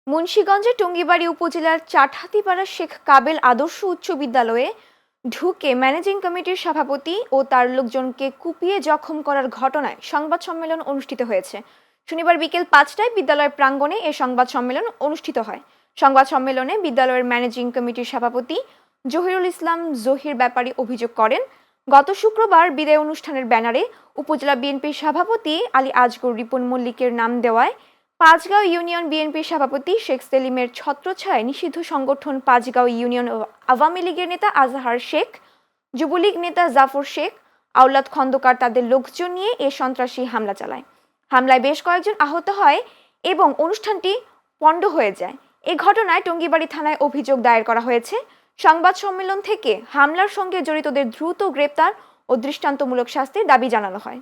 মুন্সিগঞ্জের টঙ্গীবাড়ি উপজেলার চাটহাতিপাড়া শেখ কাবেল আদর্শ উচ্চ বিদ্যালয়ে ঢুকে ম্যানেজিং কমিটির সভাপতি ও তার লোকজনকে কুপিয়ে জখম করার ঘটনায় সংবাদ সম্মেলন অনুষ্ঠিত হয়েছে। শনিবার বিকেল 5টায় বিদ্যালয়ের প্রাঙ্গণে এ সংবাদ সম্মেলন অনুষ্ঠিত হয়। সংবাদ সম্মেলনে বিদ্যালয়ের ম্যানেজিং কমিটির সভাপতি জহিরুল ইসলাম জহির ব্যাপারী অভিযোগ করেন, গত শুক্রবার বিদায় অনুষ্ঠানের ব্যানারে উপজেলা বিএনপির সভাপতি আলী আজগর রিপন মল্লিকের নাম দেওয়ায় পাঁচগাঁও ইউনিয়ন বিএনপির সভাপতি শেখ সেলিমের ছত্রছায়ায় নিষিদ্ধ সংগঠন পাঁচগাঁও ইউনিয়ন আওয়ামী লীগের নেতা আজহার শেখ, যুবলীগ নেতা জাফর শেখ, আওলাদ খন্দকার তাদের লোকজন নিয়ে এ সন্ত্রাসী হামলা চালায়। হামলায় বেশ কয়েকজন আহত হয় এবং অনুষ্ঠানটি পণ্ড হয়ে যায়। এ ঘটনায় টঙ্গীবাড়ি থানায় অভিযোগ দায়ের করা হয়েছে। সংবাদ সম্মেলন থেকে হামলার সঙ্গে জড়িতদের দ্রুত গ্রেপ্তার ও দৃষ্টান্তমূলক শাস্তির দাবি জানানো হয়।